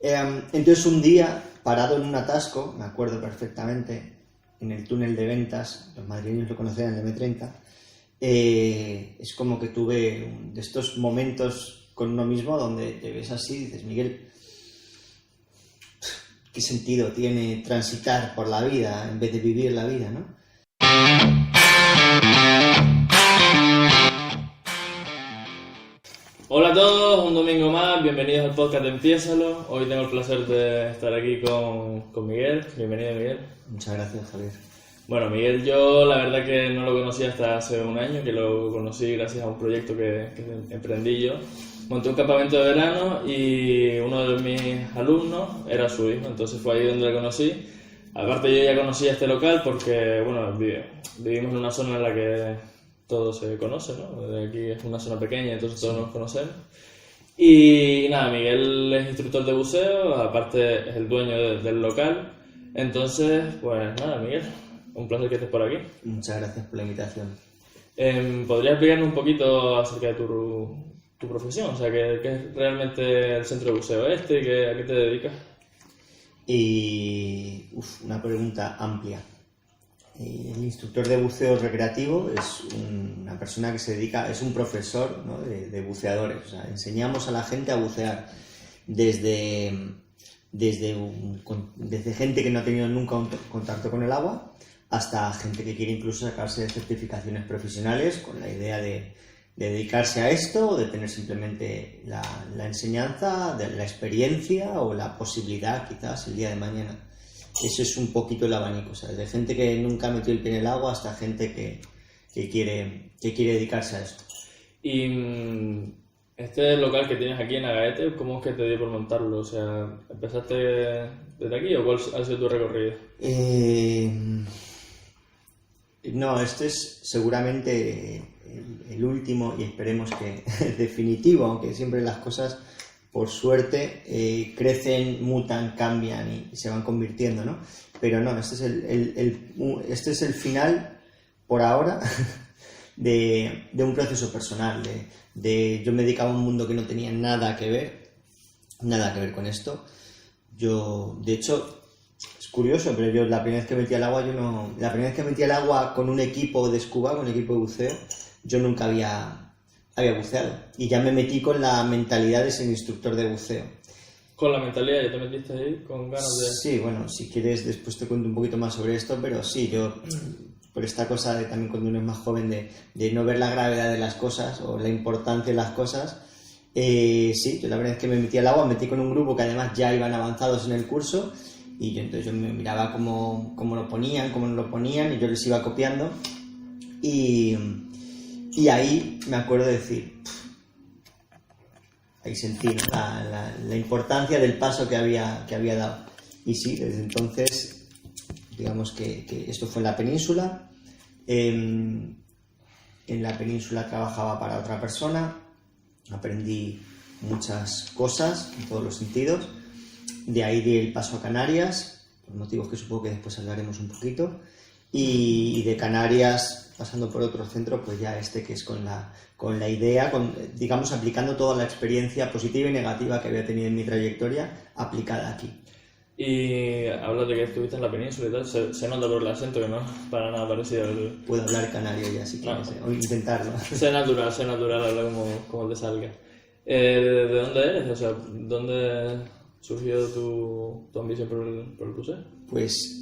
Entonces un día, parado en un atasco, me acuerdo perfectamente, en el túnel de ventas, los madrileños lo conocían, el M30, es como que tuve de estos momentos con uno mismo donde te ves así y dices, Miguel, ¿qué sentido tiene transitar por la vida en vez de vivir la vida, ¿no? Hola a todos, un domingo más, bienvenidos al podcast de Empiézalo. Hoy tengo el placer de estar aquí con Miguel. Bienvenido, Miguel. Muchas gracias, Javier. Bueno, Miguel, yo la verdad que no lo conocía hasta hace un año, que lo conocí gracias a un proyecto que emprendí yo. Monté un campamento de verano y uno de mis alumnos era su hijo, entonces fue ahí donde le conocí. Aparte yo ya conocía este local porque, bueno, vivimos en una zona en la que todo se conoce, ¿no? Aquí es una zona pequeña, entonces todos nos conocemos. Y nada, Miguel es instructor de buceo, aparte es el dueño del local. Entonces, pues nada, Miguel, un placer que estés por aquí. Muchas gracias por la invitación. ¿Podrías explicarnos un poquito acerca de tu profesión? O sea, ¿qué es realmente el centro de buceo este? ¿A qué te dedicas? Y una pregunta amplia. El instructor de buceo recreativo es una persona que se dedica, es un profesor, ¿no? de buceadores. O sea, enseñamos a la gente a bucear desde gente que no ha tenido nunca un contacto con el agua hasta gente que quiere incluso sacarse certificaciones profesionales con la idea de dedicarse a esto o de tener simplemente la enseñanza, de la experiencia o la posibilidad quizás el día de mañana. Eso es un poquito el abanico, o sea, desde gente que nunca metió el pie en el agua hasta gente que quiere dedicarse a esto. Y este local que tienes aquí en Agaete, ¿cómo es que te dio por montarlo? O sea, ¿empezaste desde aquí o cuál ha sido tu recorrido? No, este es seguramente el último y esperemos que definitivo, aunque siempre las cosas, por suerte, crecen, mutan, cambian y se van convirtiendo, ¿no? Pero no, este es el final, por ahora, de un proceso personal. Yo me dedicaba a un mundo que no tenía nada que ver con esto. Yo, de hecho, es curioso, pero yo la primera vez que metí al agua, la primera vez que metí al agua con un equipo de scuba, con un equipo de buceo, yo nunca había buceado. Y ya me metí con la mentalidad de ser instructor de buceo. ¿Con la mentalidad ya te metiste ahí con ganas de...? Sí, bueno, si quieres después te cuento un poquito más sobre esto, pero sí, yo por esta cosa de también cuando uno es más joven de no ver la gravedad de las cosas o la importancia de las cosas, sí, yo la verdad es que me metí al agua, me metí con un grupo que además ya iban avanzados en el curso y entonces yo me miraba cómo lo ponían, cómo no lo ponían y yo les iba copiando y ahí me acuerdo de decir, ahí sentí, ¿no? la importancia del paso que había dado. Y sí, desde entonces, digamos que esto fue en la península. En la península trabajaba para otra persona, aprendí muchas cosas en todos los sentidos. De ahí di el paso a Canarias, por motivos que supongo que después hablaremos un poquito. Y de Canarias, pasando por otro centro, pues ya que es con la idea, digamos, aplicando toda la experiencia positiva y negativa que había tenido en mi trayectoria, aplicada aquí. Y hablas de que estuviste en la península y tal, se nota por el acento que no es para nada parecido al... Puedo hablar canario ya si quieres, o intentarlo. Sé natural, habla como te salga. ¿De dónde eres? O sea, ¿dónde surgió tu ambición por el buceo? Pues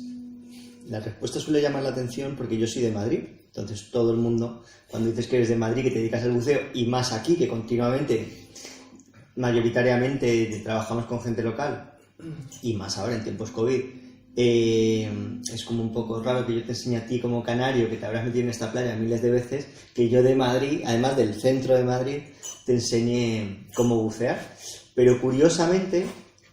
la respuesta suele llamar la atención porque yo soy de Madrid. Entonces todo el mundo, cuando dices que eres de Madrid, que te dedicas al buceo, y más aquí, que continuamente, mayoritariamente trabajamos con gente local, y más ahora en tiempos COVID, es como un poco raro que yo te enseñe a ti como canario, que te habrás metido en esta playa miles de veces, que yo de Madrid, además del centro de Madrid, te enseñe cómo bucear. Pero curiosamente,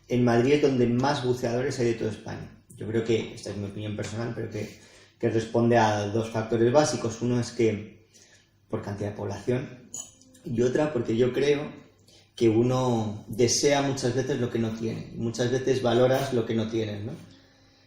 en Madrid es donde más buceadores hay de toda España. Yo creo que, esta es mi opinión personal, pero que responde a dos factores básicos. Uno es que por cantidad de población y otra porque yo creo que uno desea muchas veces lo que no tiene. Muchas veces valoras lo que no tienes, ¿no?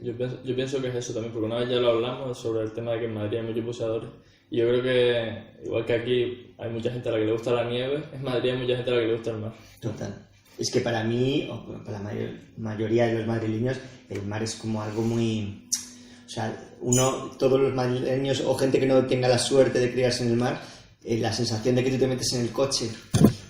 Yo pienso que es eso también, porque una vez ya lo hablamos sobre el tema de que en Madrid hay muchos buceadores. Y yo creo que, igual que aquí hay mucha gente a la que le gusta la nieve, en Madrid hay mucha gente a la que le gusta el mar. Total. es que para mí, o para la mayoría de los madrileños, el mar es como algo muy... O sea, todos los madrileños o gente que no tenga la suerte de criarse en el mar, la sensación de que tú te metes en el coche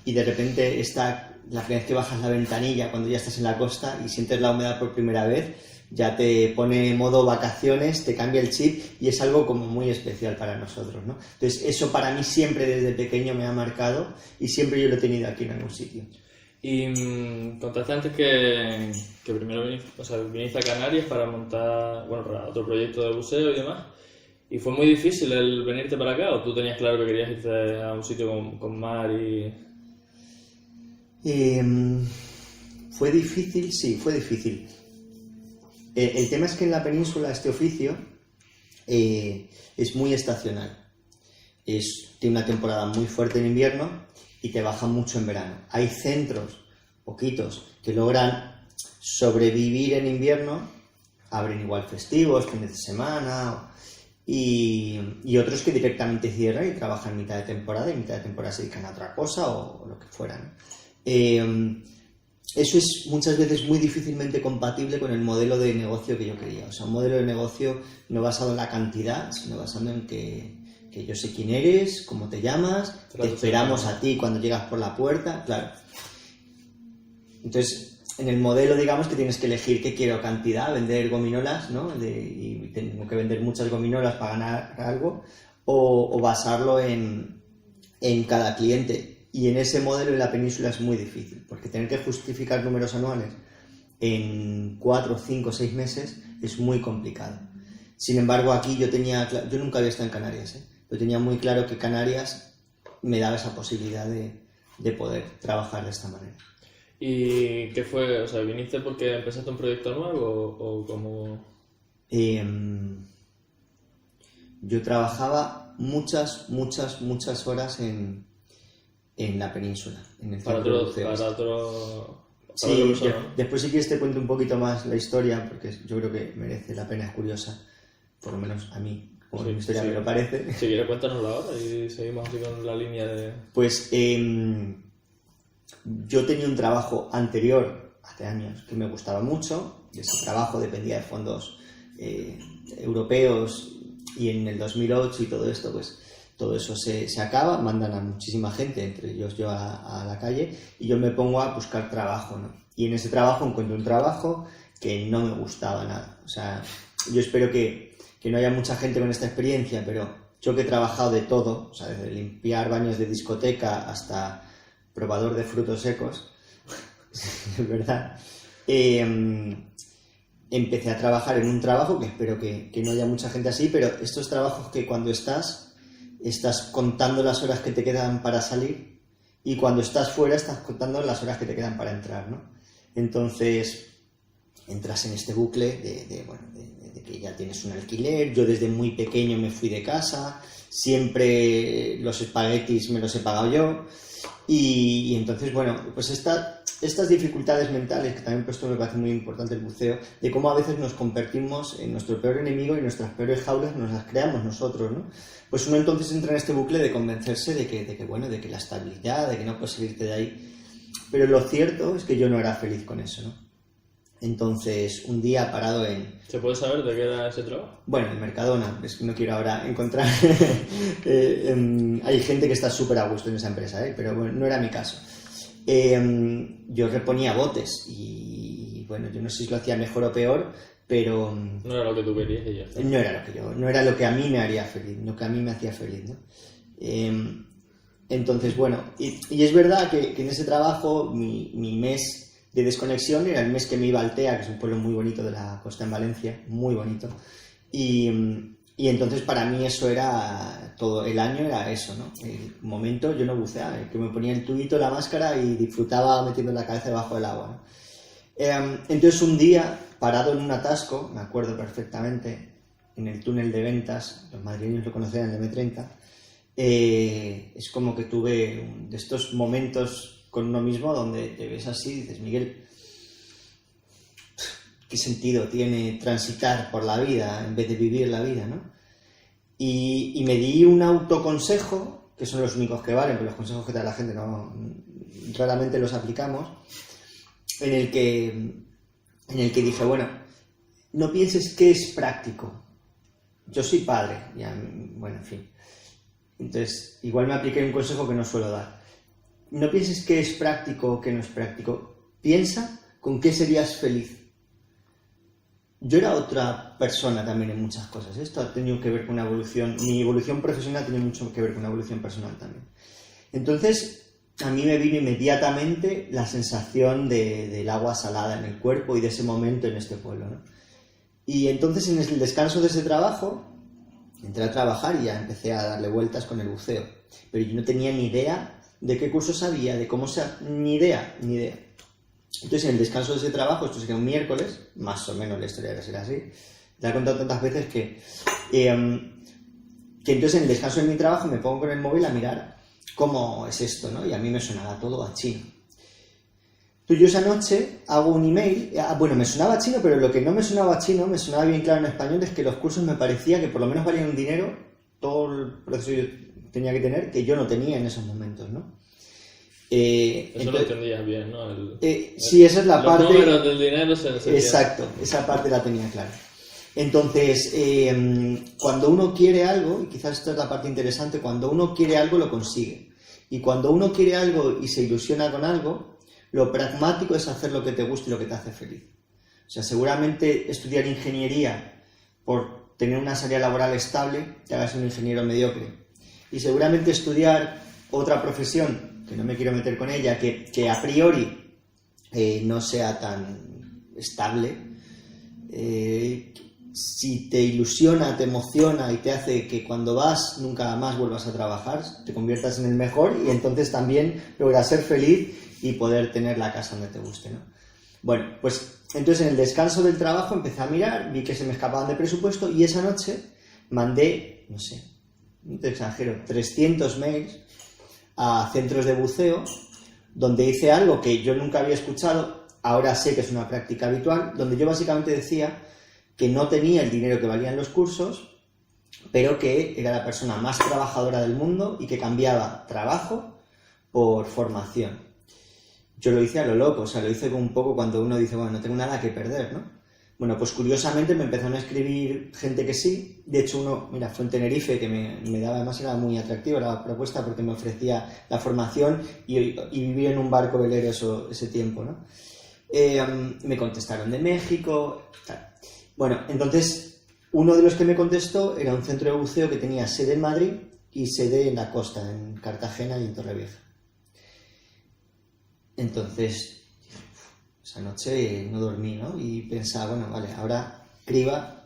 y de repente la primera vez que bajas la ventanilla cuando ya estás en la costa y sientes la humedad por primera vez, ya te pone modo vacaciones, te cambia el chip y es algo como muy especial para nosotros, ¿no? Entonces eso para mí siempre desde pequeño me ha marcado y siempre yo lo he tenido aquí en algún sitio. Y contaste antes que primero viniste a Canarias para montar, bueno, para otro proyecto de buceo y demás. ¿Y fue muy difícil el venirte para acá o tú tenías claro que querías irte a un sitio con mar y...? Fue difícil, sí, fue difícil. El tema es que en la península este oficio es muy estacional. Tiene una temporada muy fuerte en invierno y te baja mucho en verano. Hay centros, poquitos, que logran sobrevivir en invierno, abren igual festivos, fines de semana, y otros que directamente cierran y trabajan mitad de temporada y mitad de temporada se dedican a otra cosa o lo que fuera, ¿no? Eso es muchas veces muy difícilmente compatible con el modelo de negocio que yo quería. O sea, un modelo de negocio no basado en la cantidad, sino basado en que yo sé quién eres, cómo te llamas, te esperamos a ti cuando llegas por la puerta, claro. Entonces, en el modelo, digamos que tienes que elegir qué quiero, cantidad, vender gominolas, ¿no? Y tengo que vender muchas gominolas para ganar algo, o basarlo en cada cliente. Y en ese modelo en la península es muy difícil, porque tener que justificar números anuales en 4, 5, 6 meses es muy complicado. Sin embargo, aquí yo nunca había estado en Canarias, pero tenía muy claro que Canarias me daba esa posibilidad de poder trabajar de esta manera. ¿Y qué fue? O sea, ¿viniste porque empezaste un proyecto nuevo o cómo...? Yo trabajaba muchas horas en la península, en el centro de buceo. Sí, después si quieres te cuento un poquito más la historia, porque yo creo que merece la pena, es curiosa, por lo menos a mí, como mi historia me lo parece. Si quieres cuéntanosla ahora y seguimos así con la línea de... Pues yo tenía un trabajo anterior, hace años, que me gustaba mucho, y ese trabajo dependía de fondos europeos, y en el 2008 y todo esto, pues todo eso se acaba, mandan a muchísima gente, entre ellos yo a la calle, y yo me pongo a buscar trabajo, ¿no? Y en ese trabajo encuentro un trabajo que no me gustaba nada. O sea, yo espero que no haya mucha gente con esta experiencia, pero yo que he trabajado de todo, o sea, desde limpiar baños de discoteca hasta probador de frutos secos, es verdad, empecé a trabajar en un trabajo que espero que no haya mucha gente así, pero estos trabajos que cuando estás contando las horas que te quedan para salir y cuando estás fuera estás contando las horas que te quedan para entrar, ¿no? Entonces entras en este bucle de que ya tienes un alquiler. Yo desde muy pequeño me fui de casa, siempre los espaguetis me los he pagado yo y entonces, bueno, pues estas dificultades mentales, que también esto me parece muy importante el buceo, de cómo a veces nos convertimos en nuestro peor enemigo y nuestras peores jaulas nos las creamos nosotros, ¿no? Pues uno entonces entra en este bucle de convencerse de que la estabilidad, de que no puedes salirte de ahí. Pero lo cierto es que yo no era feliz con eso, ¿no? Entonces, un día parado en... ¿Se puede saber de qué era ese trabajo? Bueno, en Mercadona, es que no quiero ahora encontrar... hay gente que está súper a gusto en esa empresa, pero bueno, no era mi caso. Yo reponía botes y bueno, yo no sé si lo hacía mejor o peor, pero... No era lo que tú querías y ya está. No era lo que a mí me haría feliz, lo que a mí me hacía feliz, ¿no? Entonces, bueno, y es verdad que en ese trabajo mi mes de desconexión era el mes que me iba a Altea, que es un pueblo muy bonito de la costa en Valencia, muy bonito, y entonces para mí eso era, todo el año era eso, ¿no? El momento yo no buceaba, que me ponía el tubito, la máscara y disfrutaba metiendo la cabeza debajo del agua, ¿no? Entonces un día, parado en un atasco, me acuerdo perfectamente, en el túnel de ventas, los madrileños lo conocerán, el M30, es como que tuve de estos momentos con uno mismo donde te ves así y dices, Miguel, ¿qué sentido tiene transitar por la vida en vez de vivir la vida, ¿no? Y me di un autoconsejo, que son los únicos que valen, porque los consejos que te da la gente raramente los aplicamos, en el que dije, bueno, no pienses que es práctico. Yo soy padre, ya, bueno, en fin. Entonces, igual me apliqué un consejo que no suelo dar. No pienses que es práctico o que no es práctico. Piensa con qué serías feliz. Yo era otra persona también en muchas cosas. Esto ha tenido que ver con una evolución. Mi evolución profesional tiene mucho que ver con una evolución personal también. Entonces, a mí me vino inmediatamente la sensación del agua salada en el cuerpo y de ese momento en este pueblo, ¿no? Y entonces, en el descanso de ese trabajo, entré a trabajar y ya empecé a darle vueltas con el buceo. Pero yo no tenía ni idea de qué cursos había, de cómo se... Ni idea. Entonces, en el descanso de ese trabajo, esto sería un miércoles, más o menos la historia debe ser así, te he contado tantas veces que entonces en el descanso de mi trabajo me pongo con el móvil a mirar cómo es esto, ¿no? Y a mí me sonaba todo a chino. Entonces yo esa noche hago un email, bueno, me sonaba chino, pero lo que no me sonaba chino, me sonaba bien claro en español, es que los cursos me parecía que por lo menos valían un dinero, todo el proceso yo tenía que tener, que yo no tenía en esos momentos, ¿no? Eso entonces, lo entendías bien, ¿no? Sí, esa es la parte... Los números del dinero se Exacto, esa parte la tenía clara. Entonces, cuando uno quiere algo, y quizás esta es la parte interesante, cuando uno quiere algo lo consigue. Y cuando uno quiere algo y se ilusiona con algo, lo pragmático es hacer lo que te gusta y lo que te hace feliz. O sea, seguramente estudiar ingeniería por tener una salida laboral estable te hagas un ingeniero mediocre. Y seguramente estudiar otra profesión, que no me quiero meter con ella, que a priori no sea tan estable, si te ilusiona, te emociona y te hace que cuando vas nunca más vuelvas a trabajar, te conviertas en el mejor y entonces también logras ser feliz y poder tener la casa donde te guste, ¿no? Bueno, pues entonces en el descanso del trabajo empecé a mirar, vi que se me escapaban de presupuesto y esa noche mandé, no sé, no te exagero, 300 mails a centros de buceo donde hice algo que yo nunca había escuchado, ahora sé que es una práctica habitual, donde yo básicamente decía que no tenía el dinero que valían los cursos, pero que era la persona más trabajadora del mundo y que cambiaba trabajo por formación. Yo lo hice a lo loco, o sea, lo hice un poco cuando uno dice, bueno, no tengo nada que perder, ¿no? Bueno, pues curiosamente me empezaron a escribir gente que sí. De hecho, uno, mira, fue en Tenerife, que me daba, además era muy atractiva la propuesta porque me ofrecía la formación y vivir en un barco velero ese tiempo, ¿no? Me contestaron de México, tal. Bueno, entonces, uno de los que me contestó era un centro de buceo que tenía sede en Madrid y sede en la costa, en Cartagena y en Torrevieja. Entonces, esa noche no dormí, ¿no? Y pensaba, bueno, vale, ahora criba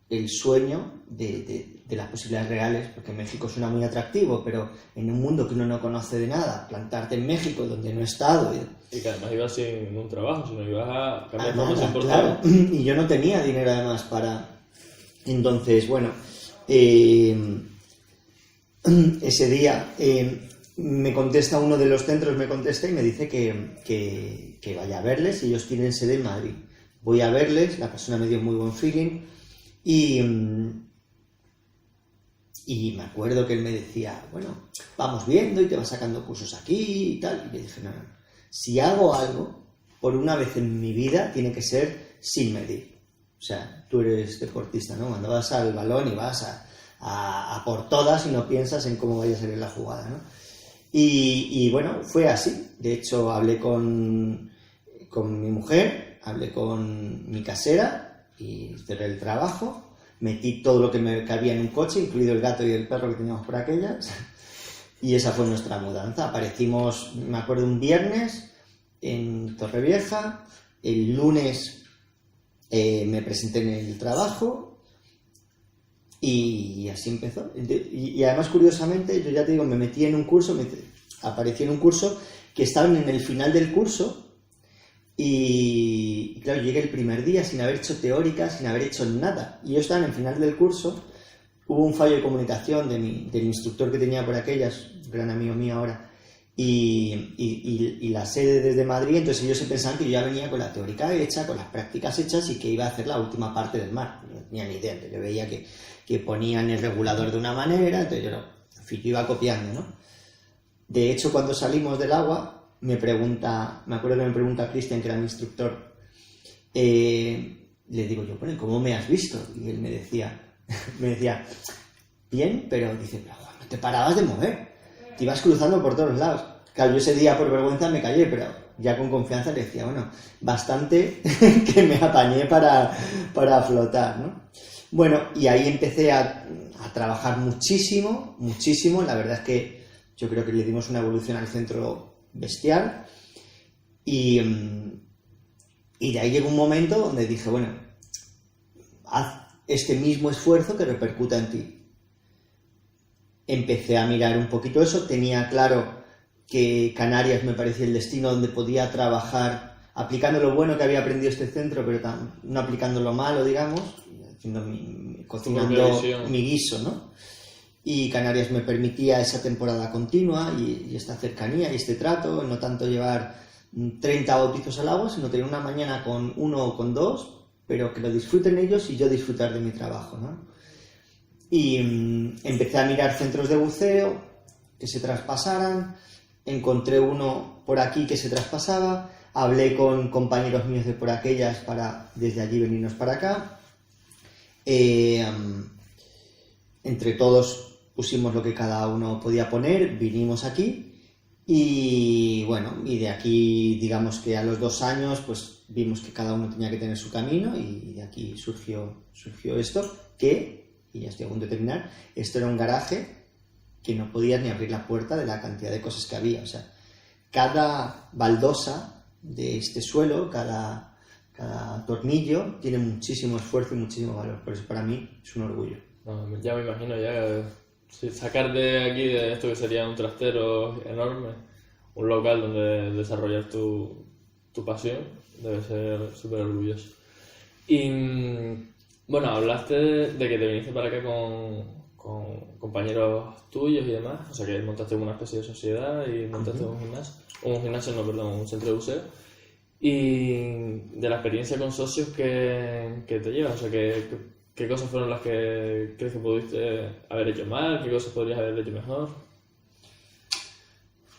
el sueño de las posibilidades reales, porque México suena muy atractivo, pero en un mundo que uno no conoce de nada, plantarte en México, donde no he estado... Y que además ibas sin un trabajo, sino ibas a cambiar nada, formas claro, y yo no tenía dinero además para... Entonces, bueno, ese día... me contesta uno de los centros, me contesta y me dice que vaya a verles, ellos tienen sede en Madrid. Voy a verles, la persona me dio muy buen feeling y me acuerdo que él me decía, bueno, vamos viendo y te vas sacando cursos aquí y tal. Y yo dije, no, si hago algo, por una vez en mi vida, tiene que ser sin medir. O sea, tú eres deportista, ¿no? Cuando vas al balón y vas a por todas y no piensas en cómo vaya a salir la jugada, ¿no? Y bueno, fue así. De hecho, hablé con mi mujer, hablé con mi casera y cerré el trabajo. Metí todo lo que me cabía en un coche, incluido el gato y el perro que teníamos por aquellas. Y esa fue nuestra mudanza. Aparecimos, me acuerdo, un viernes en Torrevieja. El lunes me presenté en el trabajo. Y así empezó. Y además, curiosamente, yo ya te digo, me metí en un curso, aparecí en un curso que estaban en el final del curso y claro, llegué el primer día sin haber hecho teórica, sin haber hecho nada. Y yo estaba en el final del curso, hubo un fallo de comunicación del instructor que tenía por aquellas, un gran amigo mío ahora, y la sede desde Madrid, entonces ellos se pensaban que yo ya venía con la teórica hecha, con las prácticas hechas y que iba a hacer la última parte del mar. No tenía ni idea, entonces yo veía que ponían el regulador de una manera, entonces yo iba copiando, ¿no? De hecho, cuando salimos del agua, me acuerdo que me pregunta Cristian, que era mi instructor, le digo yo, bueno, ¿cómo me has visto? Y él me decía, bien, pero dice, pero no te parabas de mover, te ibas cruzando por todos lados. Claro, yo ese día por vergüenza me callé, pero ya con confianza le decía, bueno, bastante que me apañé para flotar, ¿no? Bueno, y ahí empecé a trabajar muchísimo, la verdad es que yo creo que le dimos una evolución al centro bestial y de ahí llegó un momento donde dije, bueno, haz este mismo esfuerzo que repercuta en ti. Empecé a mirar un poquito eso, tenía claro que Canarias me parecía el destino donde podía trabajar aplicando lo bueno que había aprendido este centro, pero no aplicando lo malo, digamos, cocinando mi guiso, ¿no? Y Canarias me permitía esa temporada continua y esta cercanía y este trato, no tanto llevar 30 bautizos al agua, sino tener una mañana con 1 o con 2, pero que lo disfruten ellos y yo disfrutar de mi trabajo, ¿no? Y empecé a mirar centros de buceo que se traspasaran, encontré uno por aquí que se traspasaba, hablé con compañeros míos de por aquellas para desde allí venirnos para acá. Entre todos pusimos lo que cada uno podía poner, vinimos aquí y bueno, y de aquí digamos que a los 2 años pues vimos que cada uno tenía que tener su camino y de aquí surgió esto que, y ya estoy a punto de terminar, esto era un garaje que no podías ni abrir la puerta de la cantidad de cosas que había, o sea, cada baldosa de este suelo, cada tornillo tiene muchísimo esfuerzo y muchísimo valor, por eso para mí es un orgullo. No, ya me imagino, sacar de aquí, de esto que sería un trastero enorme, un local donde desarrollar tu pasión, debe ser súper orgulloso. Y bueno, hablaste de que te viniste para acá con compañeros tuyos y demás, o sea que montaste una especie de sociedad y montaste un centro de buceo. Y de la experiencia con socios que te llevas, o sea, ¿qué cosas fueron las que crees que pudiste haber hecho mal? ¿Qué cosas podrías haber hecho mejor?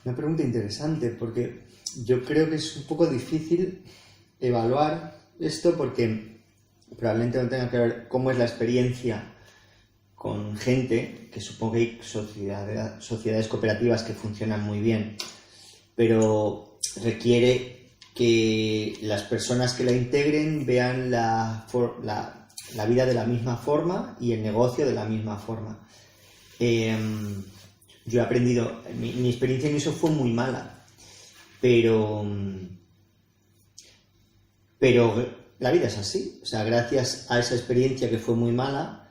Una pregunta interesante, porque yo creo que es un poco difícil evaluar esto porque probablemente no tenga que ver cómo es la experiencia con gente, que supongo que hay sociedades cooperativas que funcionan muy bien, pero requiere que las personas que la integren vean la vida de la misma forma y el negocio de la misma forma. Yo he aprendido, mi experiencia en eso fue muy mala, pero la vida es así, o sea, gracias a esa experiencia que fue muy mala,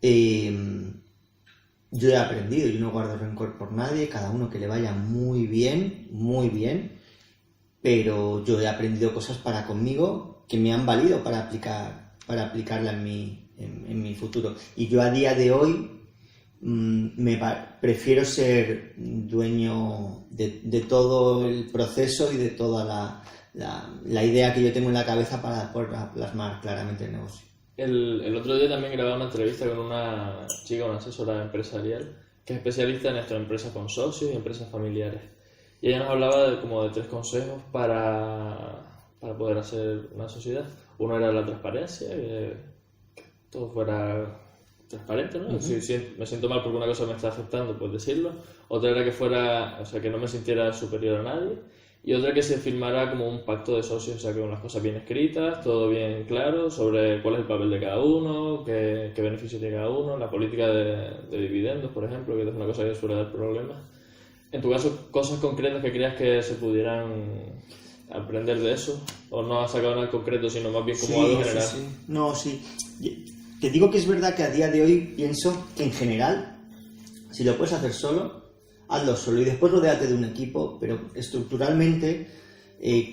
yo he aprendido, yo no guardo rencor por nadie, cada uno que le vaya muy bien, pero yo he aprendido cosas para conmigo que me han valido para aplicarla en mi futuro. Y yo a día de hoy prefiero ser dueño de todo el proceso y de toda la idea que yo tengo en la cabeza para poder plasmar claramente el negocio. El otro día también grababa una entrevista con una chica, una asesora empresarial, que es especialista en esto, en empresas con socios y empresas familiares. Y ella nos hablaba de 3 consejos para poder hacer una sociedad. Uno era la transparencia, que todo fuera transparente, ¿no? Uh-huh. Si me siento mal porque una cosa me está afectando, pues decirlo. Otra era que no me sintiera superior a nadie. Y otra que se firmara como un pacto de socios, o sea, con las cosas bien escritas, todo bien claro, sobre cuál es el papel de cada uno, qué beneficios tiene cada uno, la política de dividendos, por ejemplo, que es una cosa que suele dar problemas. En tu caso, cosas concretas que creas que se pudieran aprender de eso, o no has sacado nada en concreto, sino más bien como algo general. Sí. No, sí. Te digo que es verdad que a día de hoy pienso que en general, si lo puedes hacer solo, hazlo solo y después rodéate de un equipo, pero estructuralmente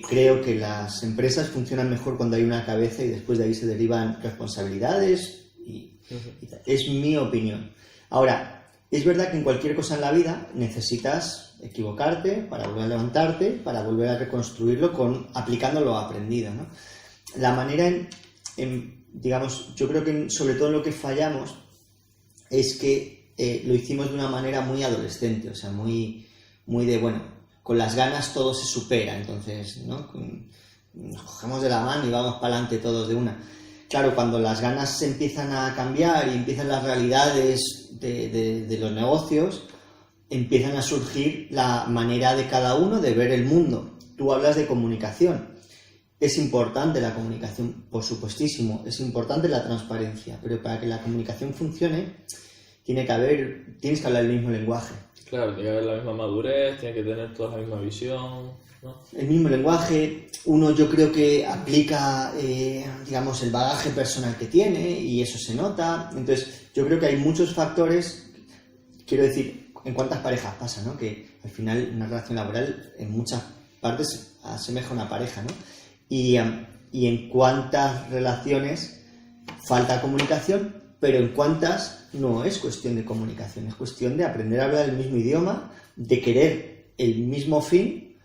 creo que las empresas funcionan mejor cuando hay una cabeza y después de ahí se derivan responsabilidades y es mi opinión. Ahora, es verdad que en cualquier cosa en la vida necesitas equivocarte para volver a levantarte, para volver a reconstruirlo aplicando lo aprendido, ¿no? La manera digamos, yo creo que sobre todo en lo que fallamos es que lo hicimos de una manera muy adolescente, o sea, muy de, bueno, con las ganas todo se supera, entonces, ¿no? Nos cogemos de la mano y vamos para adelante todos de una. Claro, cuando las ganas se empiezan a cambiar y empiezan las realidades de los negocios, empiezan a surgir la manera de cada uno de ver el mundo. Tú hablas de comunicación. Es importante la comunicación, por supuestísimo, es importante la transparencia, pero para que la comunicación funcione tienes que hablar el mismo lenguaje. Claro, tiene que haber la misma madurez, tiene que tener toda la misma visión, ¿no? El mismo lenguaje, uno yo creo que aplica, digamos, el bagaje personal que tiene y eso se nota. Entonces, yo creo que hay muchos factores, quiero decir, en cuántas parejas pasa, ¿no? Que al final una relación laboral en muchas partes asemeja a una pareja, ¿no? Y en cuántas relaciones falta comunicación, pero en cuántas no es cuestión de comunicación, es cuestión de aprender a hablar el mismo idioma, de querer el mismo fin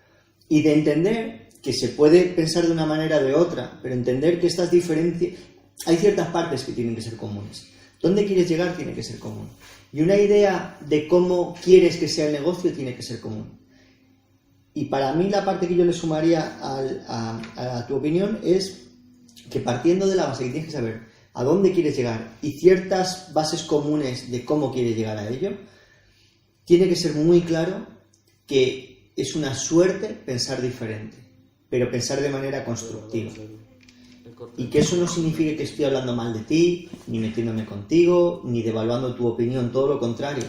y de entender que se puede pensar de una manera o de otra, pero entender que estas diferencias, hay ciertas partes que tienen que ser comunes. ¿Dónde quieres llegar? Tiene que ser común. Y una idea de cómo quieres que sea el negocio tiene que ser común. Y para mí la parte que yo le sumaría a tu opinión es que partiendo de la base que tienes que saber a dónde quieres llegar y ciertas bases comunes de cómo quieres llegar a ello, tiene que ser muy claro que es una suerte pensar diferente, pero pensar de manera constructiva. Y que eso no signifique que estoy hablando mal de ti, ni metiéndome contigo, ni devaluando tu opinión, todo lo contrario.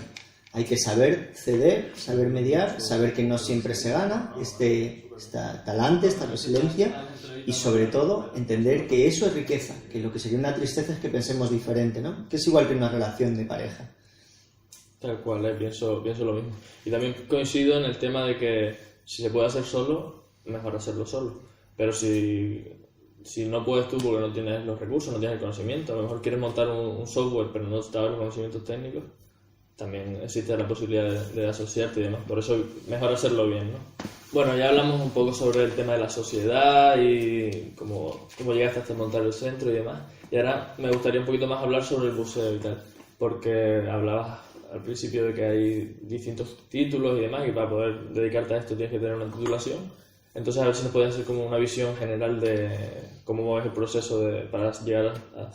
Hay que saber ceder, saber mediar, saber que no siempre se gana, este talante, esta resiliencia y sobre todo entender que eso es riqueza, que lo que sería una tristeza es que pensemos diferente, ¿no? Que es igual que una relación de pareja. Tal cual, pienso lo mismo. Y también coincido en el tema de que si se puede hacer solo, mejor hacerlo solo. Pero si no puedes tú porque no tienes los recursos, no tienes el conocimiento, a lo mejor quieres montar un software pero no sabes los conocimientos técnicos, también existe la posibilidad de asociarte y demás. Por eso mejor hacerlo bien, ¿no? Bueno, ya hablamos un poco sobre el tema de la sociedad y cómo llegaste hasta montar el centro y demás. Y ahora me gustaría un poquito más hablar sobre el buceo y tal, porque hablabas al principio de que hay distintos títulos y demás, y para poder dedicarte a esto tienes que tener una titulación. Entonces, a ver si nos puedes hacer como una visión general de cómo es el proceso para llegar a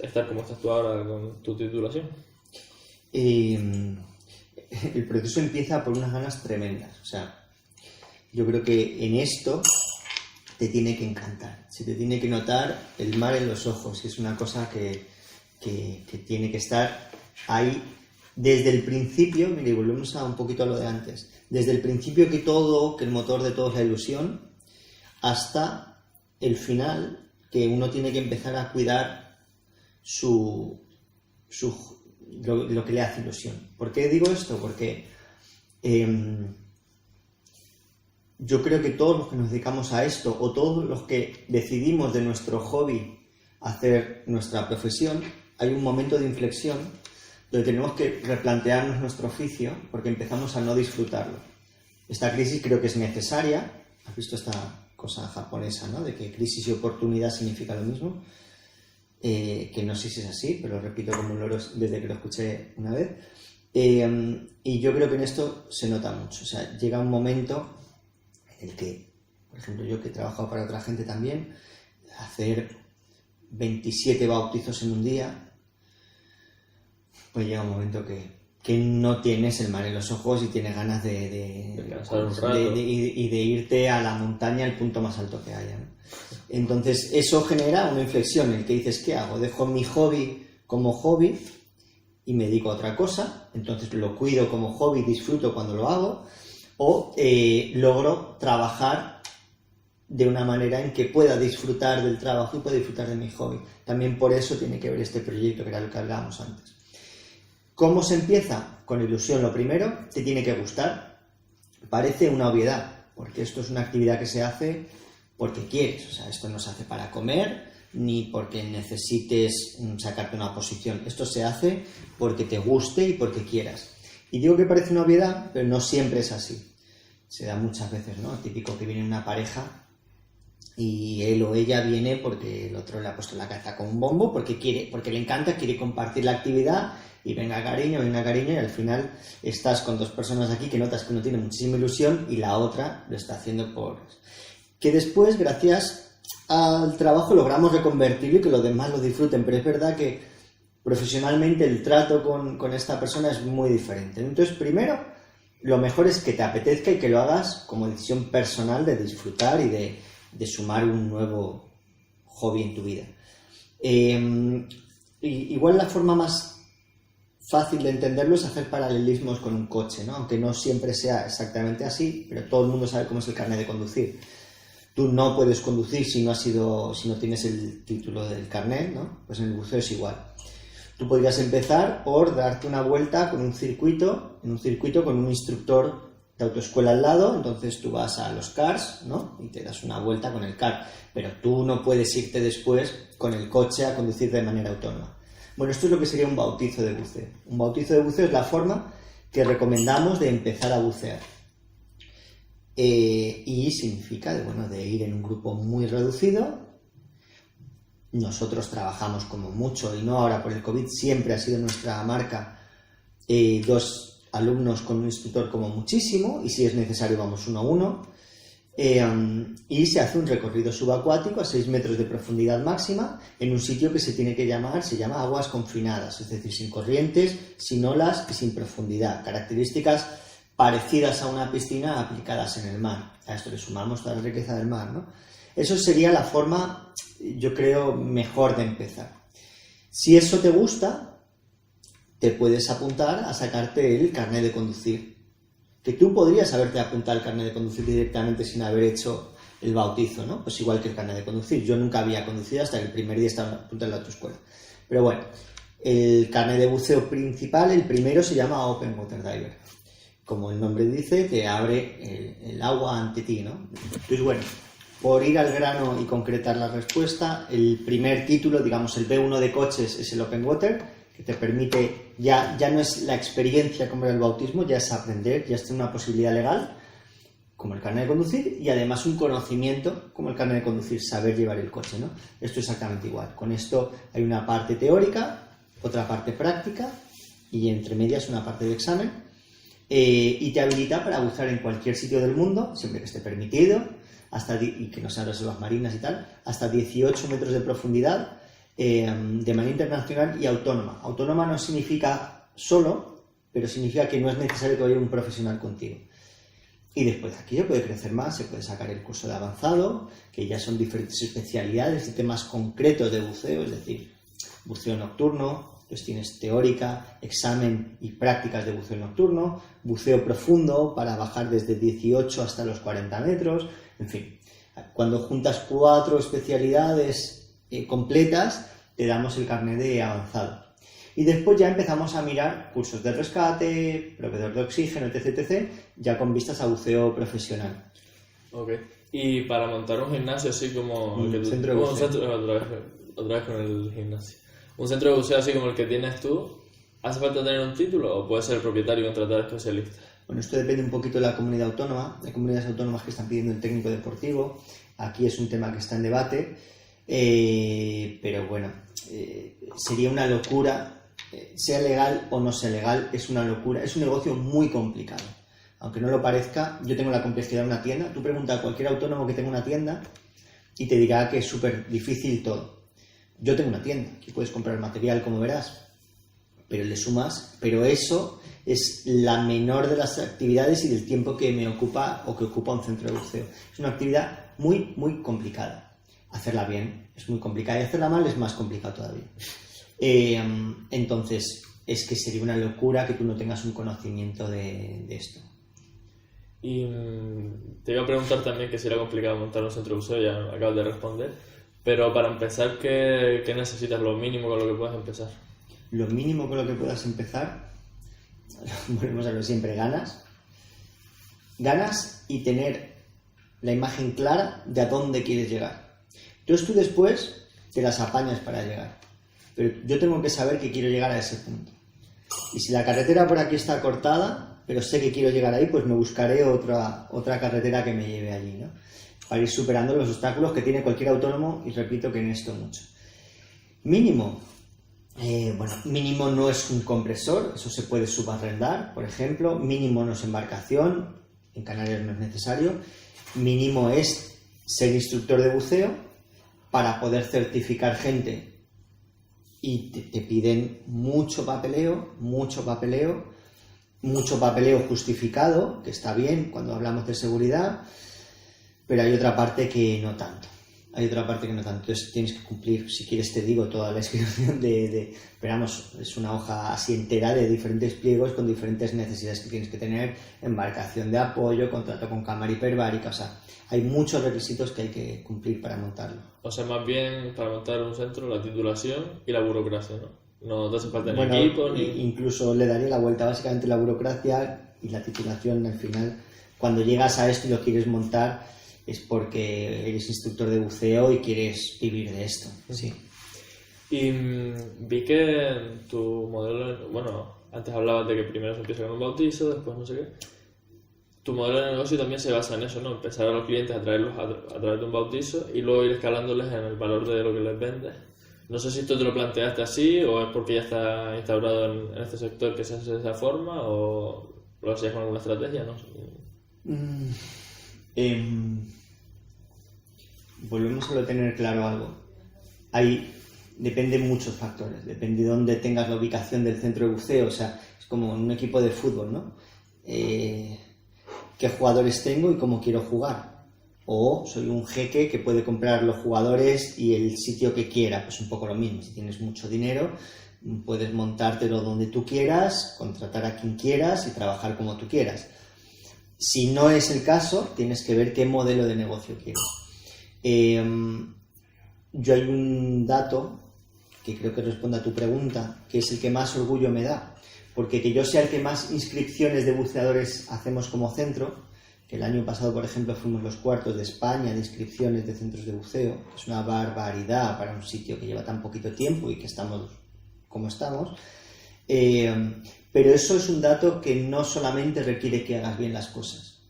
estar como estás tú ahora con tu titulación. El proceso empieza por unas ganas tremendas. O sea, yo creo que en esto te tiene que encantar. Se te tiene que notar el mar en los ojos. Es una cosa que tiene que estar ahí desde el principio. Mira, y volvemos un poquito a lo de antes. Desde el principio que el motor de todo es la ilusión, hasta el final, que uno tiene que empezar a cuidar lo que le hace ilusión. ¿Por qué digo esto? Porque yo creo que todos los que nos dedicamos a esto, o todos los que decidimos de nuestro hobby hacer nuestra profesión, hay un momento de inflexión donde tenemos que replantearnos nuestro oficio porque empezamos a no disfrutarlo. Esta crisis creo que es necesaria. ¿Has visto esta cosa japonesa, ¿no? De que crisis y oportunidad significa lo mismo? Que no sé si es así, pero lo repito como un loro desde que lo escuché una vez. Y yo creo que en esto se nota mucho. O sea, llega un momento en el que, por ejemplo, yo que he trabajado para otra gente también, hacer 27 bautizos en un día, pues llega un momento que no tienes el mar en los ojos y tienes ganas de irte a la montaña, al punto más alto que haya, ¿no? Entonces eso genera una inflexión en el que dices, ¿qué hago? Dejo mi hobby como hobby y me dedico a otra cosa, entonces lo cuido como hobby, disfruto cuando lo hago, o logro trabajar de una manera en que pueda disfrutar del trabajo y pueda disfrutar de mi hobby. También por eso tiene que ver este proyecto, que era lo que hablábamos antes. ¿Cómo se empieza? Con ilusión. Lo primero, te tiene que gustar. Parece una obviedad, porque esto es una actividad que se hace porque quieres. O sea, esto no se hace para comer, ni porque necesites sacarte una posición. Esto se hace porque te guste y porque quieras. Y digo que parece una obviedad, pero no siempre es así. Se da muchas veces, ¿no? Típico que viene una pareja y él o ella viene porque el otro le ha puesto la cabeza con un bombo, porque le encanta, quiere compartir la actividad y venga cariño, y al final estás con dos personas aquí que notas que uno tiene muchísima ilusión y la otra lo está haciendo por... Que después, gracias al trabajo, logramos reconvertirlo y que los demás lo disfruten, pero es verdad que profesionalmente el trato con esta persona es muy diferente. Entonces, primero, lo mejor es que te apetezca y que lo hagas como decisión personal de disfrutar y de sumar un nuevo hobby en tu vida. Igual la forma más fácil de entenderlo es hacer paralelismos con un coche, ¿no? Aunque no siempre sea exactamente así, pero todo el mundo sabe cómo es el carnet de conducir. Tú no puedes conducir si no tienes el título del carnet, ¿no? Pues en el buceo es igual. Tú podrías empezar por darte una vuelta en un circuito con un instructor de autoescuela al lado, entonces tú vas a los cars, ¿no? Y te das una vuelta con el car, pero tú no puedes irte después con el coche a conducir de manera autónoma. Bueno, esto es lo que sería un bautizo de buceo. Un bautizo de buceo es la forma que recomendamos de empezar a bucear. Y significa de ir en un grupo muy reducido. Nosotros trabajamos como mucho, y no ahora por el COVID, siempre ha sido nuestra marca, 2 alumnos con un instructor como muchísimo, y si es necesario vamos 1 a 1. Y se hace un recorrido subacuático a 6 metros de profundidad máxima en un sitio que se llama aguas confinadas, es decir, sin corrientes, sin olas y sin profundidad. Características parecidas a una piscina aplicadas en el mar. A esto le sumamos toda la riqueza del mar, ¿no? Eso sería la forma, yo creo, mejor de empezar. Si eso te gusta, te puedes apuntar a sacarte el carnet de conducir. Que tú podrías haberte apuntado al carnet de conducir directamente sin haber hecho el bautizo, ¿no? Pues igual que el carnet de conducir. Yo nunca había conducido hasta que el primer día estaba apuntado en la autoescuela. Pero bueno, el carnet de buceo principal, el primero, se llama Open Water Diver. Como el nombre dice, te abre el agua ante ti, ¿no? Entonces, bueno, por ir al grano y concretar la respuesta, el primer título, digamos el B1 de coches, es el Open Water, que te permite, ya no es la experiencia como el bautismo, ya es aprender, ya es una posibilidad legal, como el carnet de conducir, y además un conocimiento, como el carnet de conducir, saber llevar el coche, ¿no? Esto es exactamente igual. Con esto hay una parte teórica, otra parte práctica, y entre medias una parte de examen, y te habilita para bucear en cualquier sitio del mundo, siempre que esté permitido, y que no sean reservas marinas y tal, hasta 18 metros de profundidad, de manera internacional y autónoma. Autónoma no significa solo, pero significa que no es necesario que vaya un profesional contigo. Y después de aquí se puede crecer más, se puede sacar el curso de avanzado, que ya son diferentes especialidades y temas concretos de buceo, es decir, buceo nocturno, pues tienes teórica, examen y prácticas de buceo nocturno, buceo profundo para bajar desde 18 hasta los 40 metros, en fin. Cuando juntas 4 especialidades completas, te damos el carnet de avanzado. Y después ya empezamos a mirar cursos de rescate, proveedor de oxígeno, etc., ya con vistas a buceo profesional. Ok. Y para montar un gimnasio así como... Centro de buceo. Otra vez con el gimnasio. Un centro de buceo así como el que tienes tú, ¿hace falta tener un título o puede ser el propietario y contratar especialistas? Bueno, esto depende un poquito de la comunidad autónoma. Hay comunidades autónomas que están pidiendo el técnico deportivo. Aquí es un tema que está en debate. Pero bueno, sería una locura, sea legal o no sea legal, es una locura. Es un negocio muy complicado. Aunque no lo parezca, yo tengo la complejidad de una tienda. Tú pregunta a cualquier autónomo que tenga una tienda y te dirá que es súper difícil todo. Yo tengo una tienda, aquí puedes comprar material como verás, pero le sumas, pero eso es la menor de las actividades y del tiempo que me ocupa o que ocupa un centro de buceo. Es una actividad muy, muy complicada. Hacerla bien es muy complicada y hacerla mal es más complicado todavía. Entonces, es que sería una locura que tú no tengas un conocimiento de esto. Y te iba a preguntar también que si era complicado montar un centro de buceo, ya acabas de responder. Pero para empezar, ¿qué necesitas? Lo mínimo con lo que puedas empezar. Lo mínimo con lo que puedas empezar, volvemos a ver siempre, ganas y tener la imagen clara de a dónde quieres llegar. Entonces tú después te las apañas para llegar. Pero yo tengo que saber que quiero llegar a ese punto. Y si la carretera por aquí está cortada, pero sé que quiero llegar ahí, pues me buscaré otra carretera que me lleve allí, ¿no? para ir superando los obstáculos que tiene cualquier autónomo, y repito que en esto mucho. Mínimo. Mínimo no es un compresor, eso se puede subarrendar, por ejemplo. Mínimo no es embarcación, en Canarias no es necesario. Mínimo es ser instructor de buceo para poder certificar gente, y te piden mucho papeleo justificado, que está bien cuando hablamos de seguridad, pero hay otra parte que no tanto. Entonces tienes que cumplir, si quieres te digo toda la descripción pero vamos, es una hoja así entera de diferentes pliegos con diferentes necesidades que tienes que tener: embarcación de apoyo, contrato con cámara hiperbárica, o sea, hay muchos requisitos que hay que cumplir para montarlo. O sea, más bien para montar un centro, la titulación y la burocracia, ¿no? No te hace falta ni equipo, ni... Incluso le daría la vuelta, básicamente la burocracia y la titulación. Al final, cuando llegas a esto y lo quieres montar, es porque eres instructor de buceo y quieres vivir de esto. Sí. Y vi que tu modelo, bueno, antes hablabas de que primero se empieza con un bautizo, después no sé qué. Tu modelo de negocio también se basa en eso, ¿no? Empezar a los clientes a traerlos a través de un bautizo y luego ir escalándoles en el valor de lo que les vendes. No sé si esto te lo planteaste así o es porque ya está instaurado en este sector que se hace de esa forma, o lo hacías con alguna estrategia, ¿no? Volvemos a tener claro algo. Depende de muchos factores. Depende de dónde tengas la ubicación del centro de buceo. O sea, es como en un equipo de fútbol, ¿no? ¿Qué jugadores tengo y cómo quiero jugar? O soy un jeque que puede comprar los jugadores y el sitio que quiera. Pues un poco lo mismo. Si tienes mucho dinero, puedes montártelo donde tú quieras, contratar a quien quieras y trabajar como tú quieras. Si no es el caso, tienes que ver qué modelo de negocio quieres. Yo hay un dato que creo que responde a tu pregunta, que es el que más orgullo me da, porque que yo sea el que más inscripciones de buceadores hacemos como centro, que el año pasado, por ejemplo, fuimos los cuartos de España de inscripciones de centros de buceo, que es una barbaridad para un sitio que lleva tan poquito tiempo y que estamos como estamos, pero eso es un dato que no solamente requiere que hagas bien las cosas.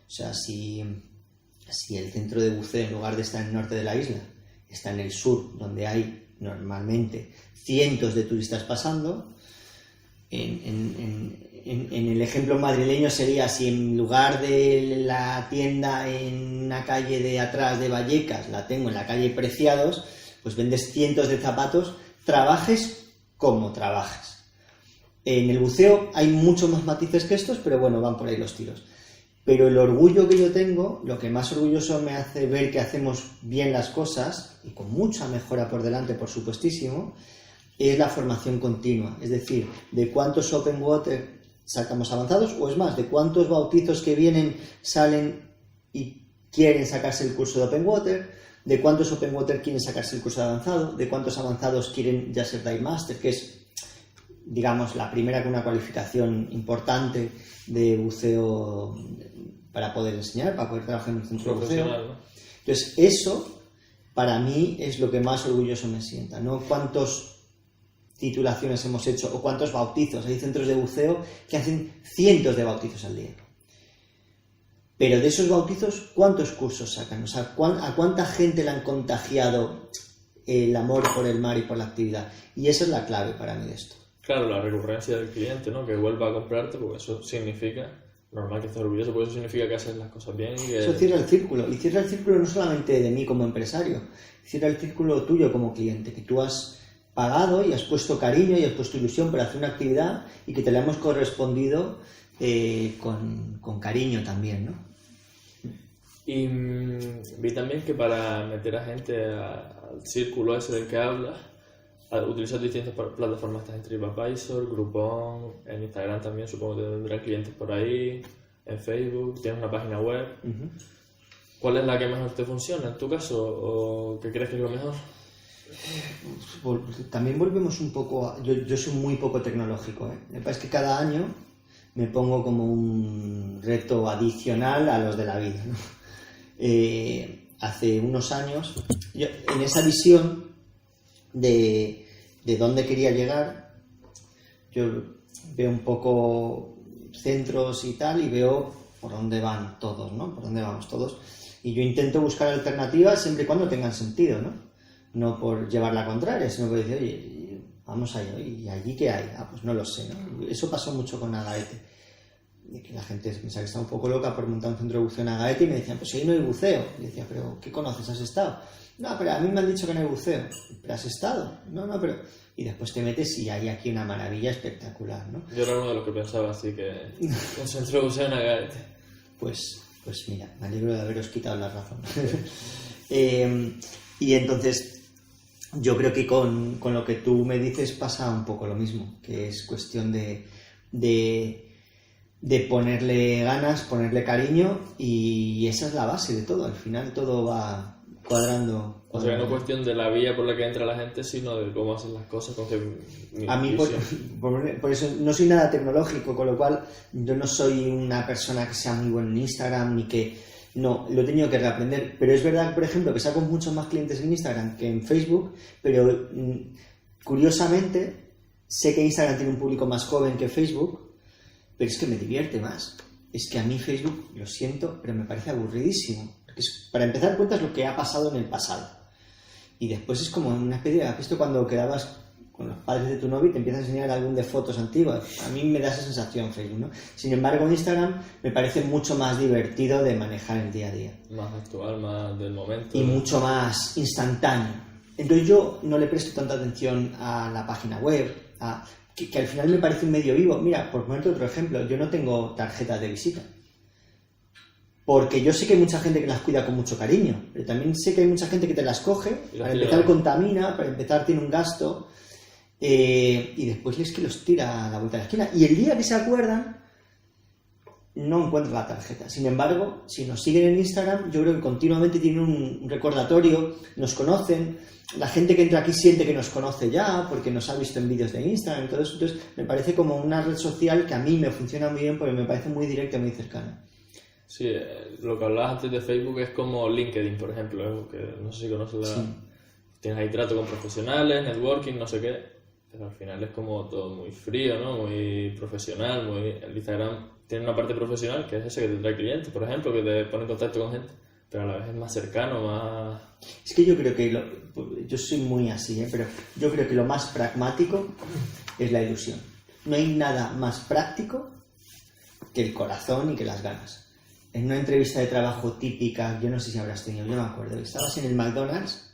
O sea, si el centro de buceo, en lugar de estar en el norte de la isla, está en el sur, donde hay normalmente cientos de turistas pasando, en el ejemplo madrileño sería, si en lugar de la tienda en una calle de atrás de Vallecas la tengo en la calle Preciados, pues vendes cientos de zapatos, trabajes como trabajes. En el buceo hay muchos más matices que estos, pero bueno, van por ahí los tiros. Pero el orgullo que yo tengo, lo que más orgulloso me hace ver que hacemos bien las cosas, y con mucha mejora por delante, por supuestísimo, es la formación continua. Es decir, de cuántos open water sacamos avanzados, o es más, de cuántos bautizos que vienen, salen y quieren sacarse el curso de open water, de cuántos open water quieren sacarse el curso de avanzado, de cuántos avanzados quieren ya ser dive master, que es, digamos, la primera con una cualificación importante de buceo para poder enseñar, para poder trabajar en un centro de buceo. ¿No? Entonces, eso para mí es lo que más orgulloso me sienta, no cuántos titulaciones hemos hecho o cuántos bautizos. Hay centros de buceo que hacen cientos de bautizos al día. Pero de esos bautizos, ¿cuántos cursos sacan? O sea, ¿a cuánta gente le han contagiado el amor por el mar y por la actividad? Y esa es la clave para mí de esto. Claro, la recurrencia del cliente, ¿no? Que vuelva a comprarte, porque eso significa, normal que estés orgulloso, porque eso significa que haces las cosas bien y que... Eso cierra el círculo. Y cierra el círculo no solamente de mí como empresario, cierra el círculo tuyo como cliente, que tú has pagado y has puesto cariño y has puesto ilusión para hacer una actividad y que te la hemos correspondido con cariño también, ¿no? Y vi también que para meter a gente al círculo ese del que hablas, utilizas distintas plataformas, estás en TripAdvisor, Groupon, en Instagram también supongo que tendrás clientes por ahí, en Facebook, tienes una página web. Uh-huh. ¿Cuál es la que mejor te funciona en tu caso o qué crees que es lo mejor? También volvemos un poco yo soy muy poco tecnológico, ¿eh? Me parece que cada año me pongo como un reto adicional a los de la vida, ¿no? Hace unos años, yo, en esa visión de dónde quería llegar, yo veo un poco centros y tal y veo por dónde van todos, ¿no? Por dónde vamos todos. Y yo intento buscar alternativas siempre y cuando tengan sentido, ¿no? No por llevar la contraria, sino por decir, oye, vamos allá, ¿y allí qué hay? Ah, pues no lo sé, ¿no? Eso pasó mucho con Agaete. Y que la gente piensa que está un poco loca por montar un centro de buceo en Agaete y me decían, pues ahí no hay buceo. Y decía, pero ¿qué conoces? ¿Has estado? No, pero a mí me han dicho que no hay buceo. ¿Pero has estado? No, pero... Y después te metes y hay aquí una maravilla espectacular, ¿no? Yo era uno de los que pensaba así que un centro de buceo en Agaete. Pues mira, me alegro de haberos quitado la razón. Y entonces, yo creo que con lo que tú me dices pasa un poco lo mismo, que es cuestión de ponerle ganas, ponerle cariño, y esa es la base de todo. Al final todo va cuadrando. O sea, no es cuestión de la vía por la que entra la gente, sino de cómo hacen las cosas con que... A mí, por eso, no soy nada tecnológico, con lo cual yo no soy una persona que sea muy buena en Instagram, ni que... No, lo he tenido que reaprender. Pero es verdad, por ejemplo, que saco muchos más clientes en Instagram que en Facebook, pero curiosamente sé que Instagram tiene un público más joven que Facebook, pero es que me divierte más. Es que a mí Facebook, lo siento, pero me parece aburridísimo. Porque para empezar, cuentas lo que ha pasado en el pasado. Y después es como una especie de... ¿Has visto cuando quedabas con los padres de tu novio y te empiezas a enseñar álbum de fotos antiguas? A mí me da esa sensación Facebook, ¿no? Sin embargo, Instagram me parece mucho más divertido de manejar el día a día. Más actual, más del momento. Y mucho más instantáneo. Entonces yo no le presto tanta atención a la página web, que al final me parece un medio vivo. Mira, por ponerte otro ejemplo, yo no tengo tarjetas de visita. Porque yo sé que hay mucha gente que las cuida con mucho cariño, pero también sé que hay mucha gente que te las coge, para empezar contamina, para empezar tiene un gasto, y después es que los tira a la vuelta de la esquina. Y el día que se acuerdan, no encuentran la tarjeta. Sin embargo, si nos siguen en Instagram, yo creo que continuamente tienen un recordatorio, nos conocen, la gente que entra aquí siente que nos conoce ya, porque nos ha visto en vídeos de Instagram, entonces me parece como una red social que a mí me funciona muy bien porque me parece muy directa y muy cercana. Sí, lo que hablabas antes de Facebook es como LinkedIn, por ejemplo, que no sé si conoces Sí. Tienes ahí trato con profesionales, networking, no sé qué, pero al final es como todo muy frío, ¿no? Muy profesional, el Instagram tiene una parte profesional que es ese que te trae clientes, por ejemplo, que te pone en contacto con gente, pero a la vez es más cercano, más... Es que yo creo que, yo soy muy así, pero yo creo que lo más pragmático es la ilusión. No hay nada más práctico que el corazón y que las ganas. En una entrevista de trabajo típica, yo no sé si habrás tenido, yo me acuerdo, estabas en el McDonald's,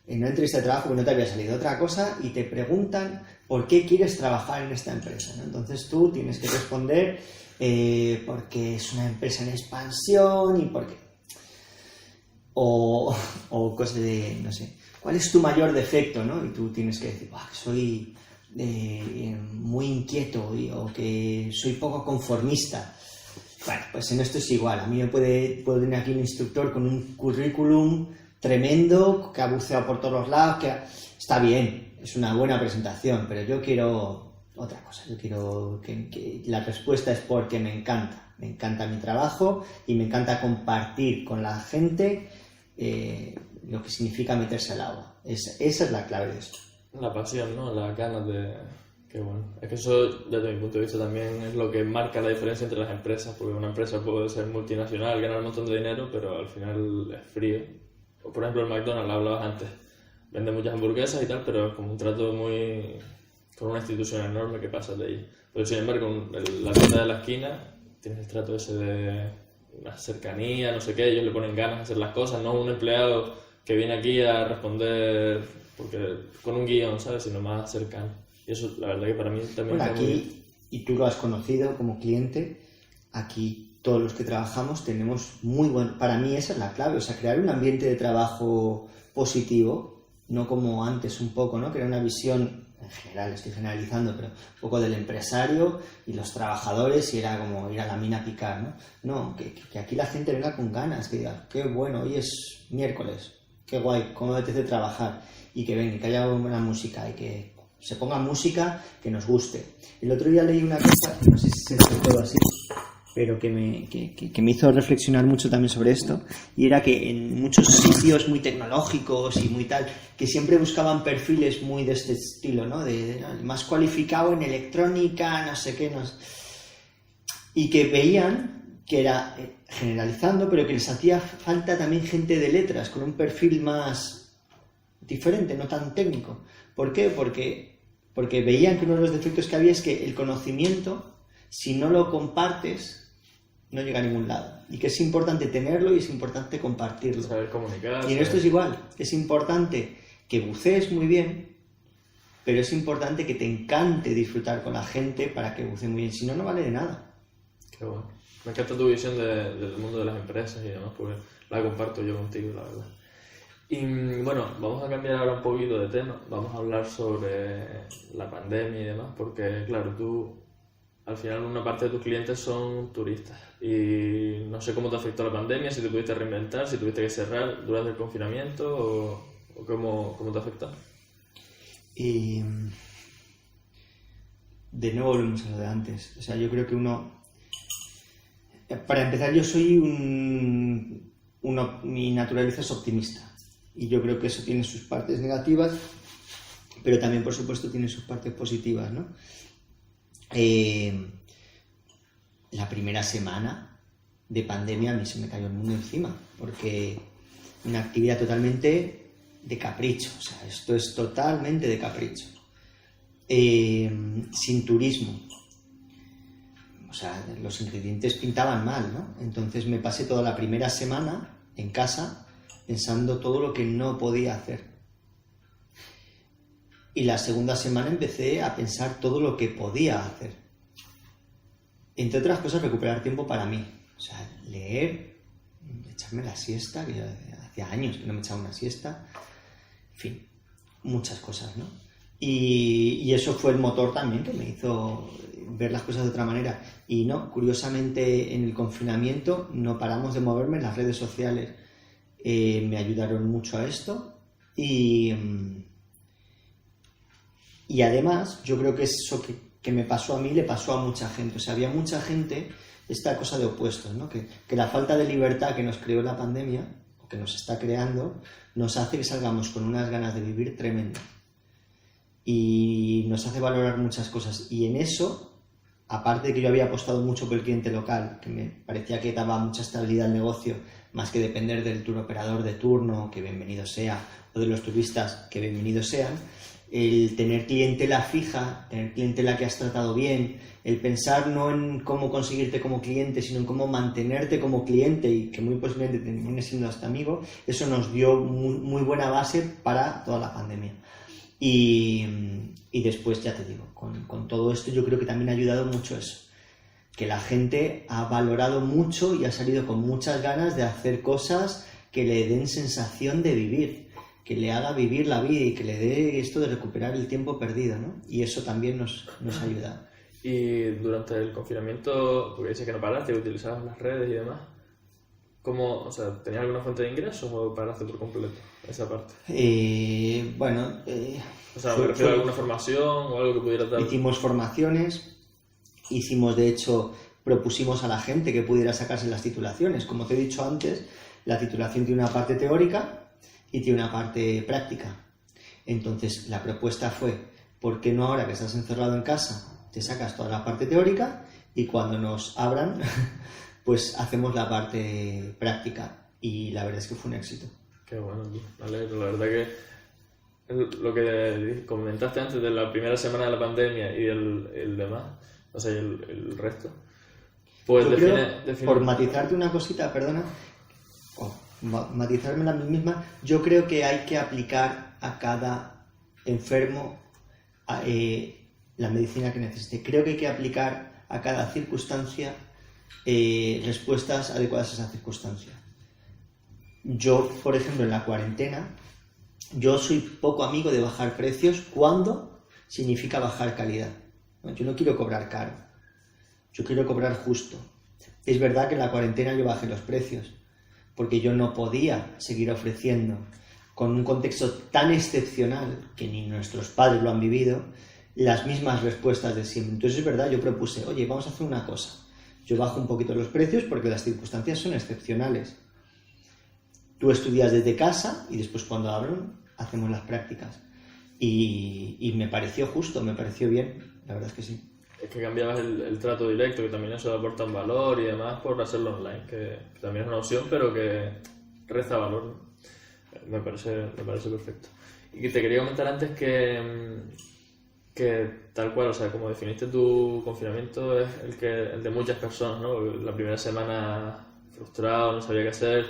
en una entrevista de trabajo que no te había salido otra cosa y te preguntan por qué quieres trabajar en esta empresa, ¿no? Entonces tú tienes que responder porque es una empresa en expansión y porque... O cosas de, no sé, ¿cuál es tu mayor defecto, no? Y tú tienes que decir, que soy muy inquieto o que soy poco conformista. Bueno, pues en esto es igual. A mí me puede venir aquí un instructor con un currículum tremendo, que ha buceado por todos los lados, que está bien, es una buena presentación, pero yo quiero otra cosa. Yo quiero que la respuesta es porque me encanta mi trabajo y me encanta compartir con la gente lo que significa meterse al agua. Esa es la clave de esto. La pasión, ¿no? Las ganas de... Qué bueno. Es que eso, desde mi punto de vista, también es lo que marca la diferencia entre las empresas, porque una empresa puede ser multinacional, ganar un montón de dinero, pero al final es frío. O, por ejemplo, el McDonald's, hablabas antes, vende muchas hamburguesas y tal, pero es como un trato muy... con una institución enorme que pasa de ahí. Pero sin embargo, con la tienda de la esquina, tienes el trato ese de una cercanía, no sé qué, ellos le ponen ganas de hacer las cosas, no un empleado que viene aquí a responder porque con un guión, ¿sabes? Sino más cercano. Y eso, la verdad que para mí también... Bueno, aquí, y tú lo has conocido como cliente, aquí todos los que trabajamos tenemos muy buen... Para mí esa es la clave, o sea, crear un ambiente de trabajo positivo, no como antes un poco, ¿no? Que era una visión, en general, estoy generalizando, pero un poco del empresario y los trabajadores y era como ir a la mina a picar, ¿no? No, que aquí la gente venga con ganas, que diga, qué bueno, hoy es miércoles, qué guay, cómo me apetece trabajar, y que venga, que haya buena música y que se ponga música que nos guste. El otro día leí una cosa, no sé si se todo así, pero que me hizo reflexionar mucho también sobre esto, y era que en muchos sitios muy tecnológicos y muy tal, que siempre buscaban perfiles muy de este estilo, ¿no? De más cualificado en electrónica, no sé qué, y que veían que era generalizando, pero que les hacía falta también gente de letras, con un perfil más diferente, no tan técnico. ¿Por qué? Porque veían que uno de los defectos que había es que el conocimiento, si no lo compartes, no llega a ningún lado. Y que es importante tenerlo y es importante compartirlo. Saber comunicar. Y en esto es igual. Es importante que bucees muy bien, pero es importante que te encante disfrutar con la gente para que bucee muy bien. Si no, no vale de nada. Qué bueno. Me encanta tu visión del mundo de las empresas y demás, porque la comparto yo contigo, la verdad. Y bueno, vamos a cambiar ahora un poquito de tema. Vamos a hablar sobre la pandemia y demás, porque claro, tú al final una parte de tus clientes son turistas y no sé cómo te afectó la pandemia, si te pudiste reinventar, si tuviste que cerrar durante el confinamiento o cómo te afectó. Y de nuevo volvemos a lo de antes. O sea, yo creo que para empezar, yo soy mi naturaleza es optimista. Y yo creo que eso tiene sus partes negativas, pero también, por supuesto, tiene sus partes positivas, ¿no? La primera semana de pandemia a mí se me cayó el mundo encima, porque una actividad totalmente de capricho. O sea, esto es totalmente de capricho. Sin turismo. O sea, los ingredientes pintaban mal, ¿no? Entonces me pasé toda la primera semana en casa pensando todo lo que no podía hacer. Y la segunda semana empecé a pensar todo lo que podía hacer. Entre otras cosas, recuperar tiempo para mí. O sea, leer, echarme la siesta, que yo hacía años que no me echaba una siesta. En fin, muchas cosas, ¿no? Y eso fue el motor también que me hizo ver las cosas de otra manera. Y no, curiosamente en el confinamiento no paramos de moverme, las redes sociales me ayudaron mucho a esto y además yo creo que eso que me pasó a mí le pasó a mucha gente. O sea, había mucha gente, esta cosa de opuestos, ¿no? Que la falta de libertad que nos creó la pandemia, o que nos está creando, nos hace que salgamos con unas ganas de vivir tremendas. Y nos hace valorar muchas cosas. Y en eso, aparte de que yo había apostado mucho por el cliente local, que me parecía que daba mucha estabilidad al negocio, más que depender del tour operador de turno, que bienvenido sea, o de los turistas, que bienvenidos sean, el tener clientela fija, tener clientela que has tratado bien, el pensar no en cómo conseguirte como cliente, sino en cómo mantenerte como cliente y que muy posiblemente termine siendo hasta amigo, eso nos dio muy buena base para toda la pandemia. Y después, ya te digo, con todo esto yo creo que también ha ayudado mucho eso, que la gente ha valorado mucho y ha salido con muchas ganas de hacer cosas que le den sensación de vivir, que le haga vivir la vida y que le dé esto de recuperar el tiempo perdido, ¿no? Y eso también nos ayuda. Y durante el confinamiento, porque dices que no paraste, que utilizabas las redes y demás, ¿cómo, o sea, tenías alguna fuente de ingresos o paraste por completo esa parte? O sea, me refiero a alguna formación o algo que pudieras dar. Hicimos formaciones, de hecho, propusimos a la gente que pudiera sacarse las titulaciones. Como te he dicho antes, la titulación tiene una parte teórica y tiene una parte práctica. Entonces, la propuesta fue, ¿por qué no ahora que estás encerrado en casa te sacas toda la parte teórica y cuando nos abran, pues hacemos la parte práctica? Y la verdad es que fue un éxito. Qué bueno, me alegro. La verdad que lo que comentaste antes de la primera semana de la pandemia y el demás, o sea, el resto, pues define... Por matizarte una cosita, perdona, matizarme la misma, yo creo que hay que aplicar a cada enfermo la medicina que necesite. Creo que hay que aplicar a cada circunstancia respuestas adecuadas a esa circunstancia. Yo, por ejemplo, en la cuarentena, yo soy poco amigo de bajar precios cuando significa bajar calidad. Yo no quiero cobrar caro, yo quiero cobrar justo. Es verdad que en la cuarentena yo bajé los precios, porque yo no podía seguir ofreciendo, con un contexto tan excepcional que ni nuestros padres lo han vivido, las mismas respuestas de siempre. Entonces es verdad, yo propuse, oye, vamos a hacer una cosa. Yo bajo un poquito los precios porque las circunstancias son excepcionales. Tú estudias desde casa y después cuando abran hacemos las prácticas. Y me pareció justo, me pareció bien, la verdad es que sí. es que cambiabas el trato directo, que también eso aporta un valor y demás, por hacerlo online, que también es una opción, pero que resta valor, ¿no? Me parece perfecto. Y que te quería comentar antes que tal cual, o sea, como definiste tu confinamiento, es el de muchas personas, ¿no? La primera semana frustrado, no sabía qué hacer,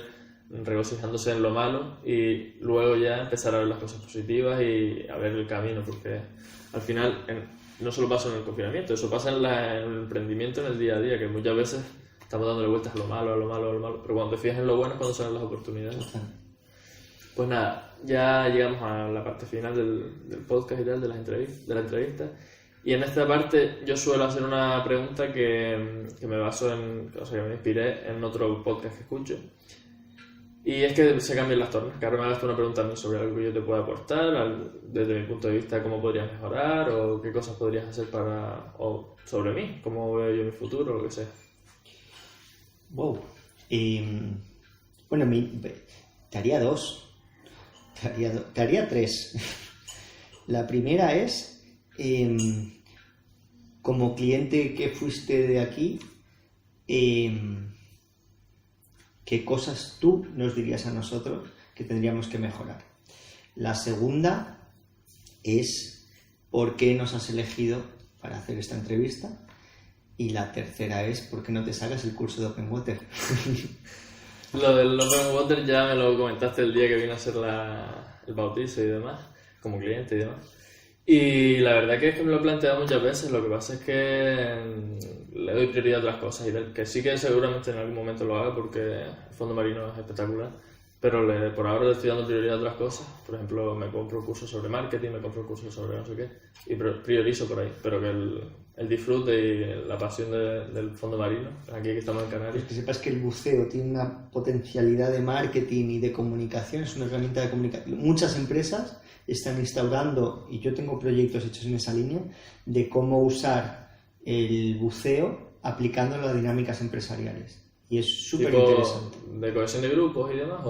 regocijándose en lo malo, y luego ya empezar a ver las cosas positivas y a ver el camino, porque al final no solo pasa en el confinamiento, eso pasa en el emprendimiento, en el día a día, que muchas veces estamos dándole vueltas a lo malo, pero cuando te fijas en lo bueno es cuando salen las oportunidades. Pues nada, ya llegamos a la parte final del podcast y tal, de la entrevista. Y en esta parte yo suelo hacer una pregunta que me baso o sea, que me inspiré en otro podcast que escucho. Y es que se cambian las tornas, que ahora me hagas una pregunta a mí sobre algo que yo te pueda aportar, desde mi punto de vista, cómo podrías mejorar, o qué cosas podrías hacer o sobre mí, cómo veo yo mi futuro, o lo que sea. Wow. Bueno, te haría dos. Te haría tres. La primera es, como cliente que fuiste de aquí, ¿qué cosas tú nos dirías a nosotros que tendríamos que mejorar? La segunda es, ¿por qué nos has elegido para hacer esta entrevista? Y la tercera es, ¿por qué no te sacas el curso de Open Water? Lo del Open Water ya me lo comentaste el día que vine a hacer el bautizo y demás, como cliente y demás. Y la verdad que es que me lo he planteado muchas veces, lo que pasa es que le doy prioridad a otras cosas y que sí que seguramente en algún momento lo haga porque el fondo marino es espectacular, pero por ahora le estoy dando prioridad a otras cosas. Por ejemplo, me compro cursos sobre marketing, me compro cursos sobre no sé qué, y priorizo por ahí, pero que el disfrute y la pasión del fondo marino, aquí que estamos en Canarias. Pues que sepas que el buceo tiene una potencialidad de marketing y de comunicación, es una herramienta de comunicación. Muchas empresas están instaurando, y yo tengo proyectos hechos en esa línea, de cómo usar el buceo aplicándolo a dinámicas empresariales. Y es súper interesante. ¿De cohesión de grupos y demás?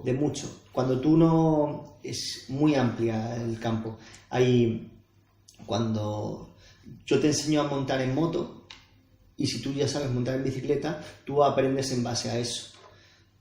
De mucho. Cuando tú no... Es muy amplia el campo. Cuando yo te enseño a montar en moto, y si tú ya sabes montar en bicicleta, tú aprendes en base a eso.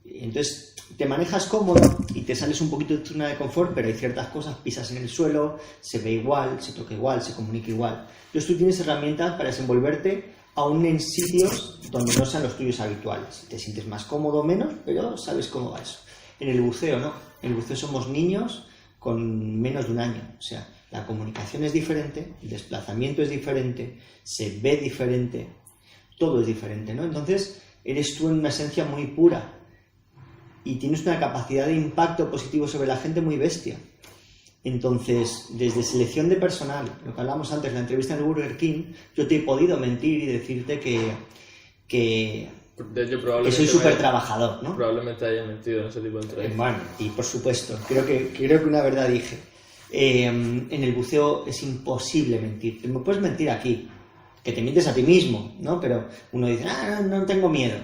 Entonces te manejas cómodo y te sales un poquito de tu zona de confort, pero hay ciertas cosas, pisas en el suelo, se ve igual, se toca igual, se comunica igual. Entonces tú tienes herramientas para desenvolverte aún en sitios donde no sean los tuyos habituales. Te sientes más cómodo o menos, pero sabes cómo va eso. En el buceo no. En el buceo somos niños con menos de un año. O sea, la comunicación es diferente, el desplazamiento es diferente, se ve diferente, todo es diferente, ¿no? Entonces eres tú en una esencia muy pura y tienes una capacidad de impacto positivo sobre la gente muy bestia. Entonces, desde selección de personal, lo que hablábamos antes en la entrevista en el Burger King, yo te he podido mentir y decirte que soy súper trabajador, ¿no? Probablemente haya mentido en ese tipo de entrevistas. Bueno, y por supuesto, creo que una verdad dije. En el buceo es imposible mentir. Me puedes mentir aquí, que te mientes a ti mismo, ¿no? Pero uno dice, no tengo miedo.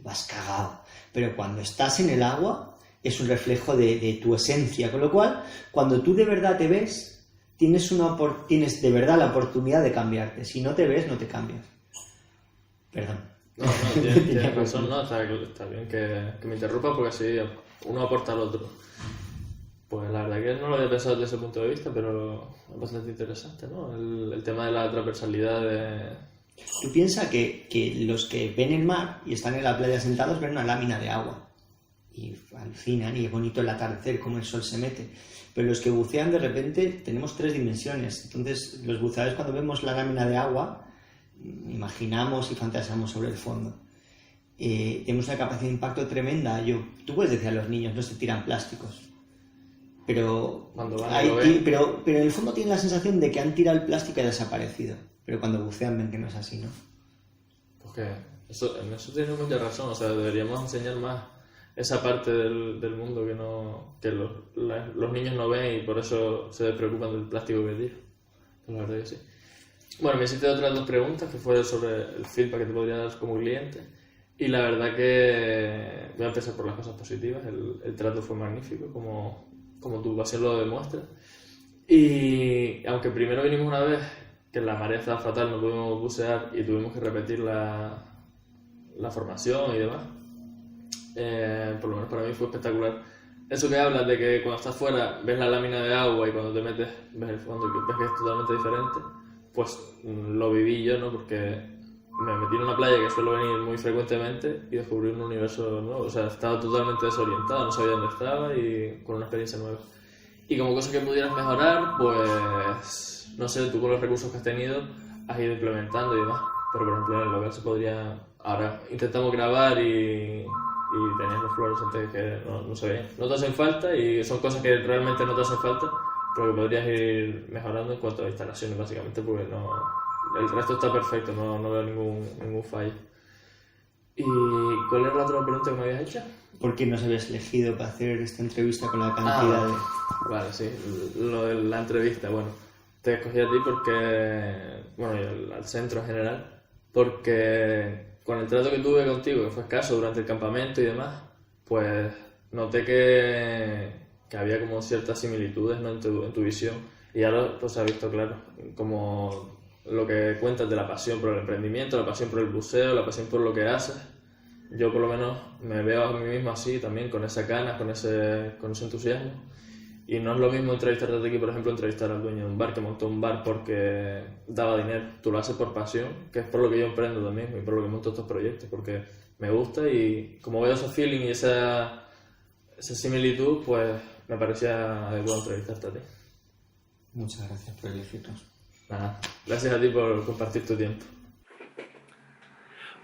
Vas cagado. Pero cuando estás en el agua es un reflejo de tu esencia, con lo cual, cuando tú de verdad te ves, tienes de verdad la oportunidad de cambiarte. Si no te ves, no te cambias. Perdón. No, tienes razón, ¿no? Está bien que me interrumpa porque así uno aporta al otro. Pues la verdad que no lo había pensado desde ese punto de vista, pero es bastante interesante, ¿no? El tema de la transversalidad de... Tú piensas que los que ven el mar y están en la playa sentados ven una lámina de agua y alucinan y es bonito el atardecer, cómo el sol se mete. Pero los que bucean de repente tenemos 3 dimensiones. Entonces los buceadores cuando vemos la lámina de agua imaginamos y fantaseamos sobre el fondo. Tenemos una capacidad de impacto tremenda. Tú puedes decir a los niños, no se tiran plásticos. Pero en el fondo tienen la sensación de que han tirado el plástico y ha desaparecido. Pero cuando bucean ven que no es así, ¿no? Porque en eso tienes mucha razón. O sea, deberíamos enseñar más esa parte del mundo que los niños no ven y por eso se preocupan del plástico que tiran. La verdad que sí. Bueno, me hiciste otras 2 preguntas que fue sobre el feedback que te podría dar como cliente. Y la verdad que voy a empezar por las cosas positivas. El trato fue magnífico, como tu pasión lo demuestra. Y aunque primero vinimos una vez que la marea estaba fatal, no pudimos bucear y tuvimos que repetir la formación y demás. Por lo menos para mí fue espectacular. Eso que hablas de que cuando estás fuera ves la lámina de agua y cuando te metes ves el fondo y ves que es totalmente diferente, pues lo viví yo, ¿no? Porque me metí en una playa que suelo venir muy frecuentemente y descubrí un universo nuevo. O sea, estaba totalmente desorientado, no sabía dónde estaba y con una experiencia nueva. Y como cosa que pudieras mejorar, pues no sé, tú con los recursos que has tenido has ido implementando y demás. Pero por ejemplo en el local se podría... Ahora intentamos grabar y tenías los fluorescentes que no se veían. No te hacen falta y son cosas que realmente no te hacen falta, pero que podrías ir mejorando en cuanto a instalaciones básicamente, porque el resto está perfecto, no veo ningún fallo. ¿Y cuál era la otra pregunta que me habías hecho? ¿Por qué nos habías elegido para hacer esta entrevista con la cantidad de...? Vale, sí, lo de la entrevista, bueno, te escogí a ti porque, bueno, y al centro en general, porque con el trato que tuve contigo, que fue escaso durante el campamento y demás, pues noté que había como ciertas similitudes, ¿no? en tu visión, y ahora pues se ha visto claro, como lo que cuentas de la pasión por el emprendimiento, la pasión por el buceo, la pasión por lo que haces. Yo por lo menos me veo a mí mismo así también, con esas ganas, con ese entusiasmo. Y no es lo mismo entrevistarte a ti que, por ejemplo, entrevistar al dueño de un bar que montó un bar porque daba dinero. Tú lo haces por pasión, que es por lo que yo emprendo también y por lo que monto estos proyectos, porque me gusta y como veo ese feeling y esa similitud, pues me parecía adecuado entrevistarte a ti. Muchas gracias por elegirnos. Nada, gracias a ti por compartir tu tiempo.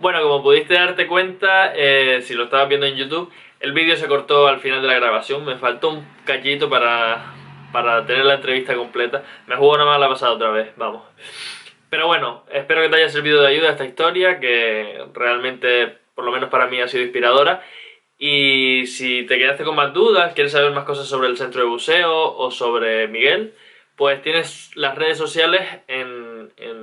Bueno, como pudiste darte cuenta, si lo estabas viendo en YouTube, el vídeo se cortó al final de la grabación. Me faltó un cachito para tener la entrevista completa. Me jugó una mala pasada otra vez, vamos. Pero bueno, espero que te haya servido de ayuda esta historia, que realmente, por lo menos para mí, ha sido inspiradora. Y si te quedaste con más dudas, quieres saber más cosas sobre el centro de buceo o sobre Miguel, pues tienes las redes sociales en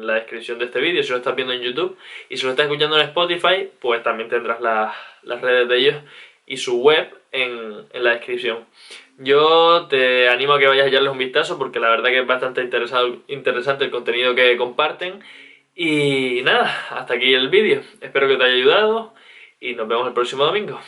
la descripción de este vídeo si lo estás viendo en YouTube, y si lo estás escuchando en Spotify, pues también tendrás las redes de ellos y su web en la descripción. Yo te animo a que vayas a echarles un vistazo porque la verdad que es bastante interesante el contenido que comparten. Y nada, hasta aquí el vídeo. Espero que te haya ayudado y nos vemos el próximo domingo.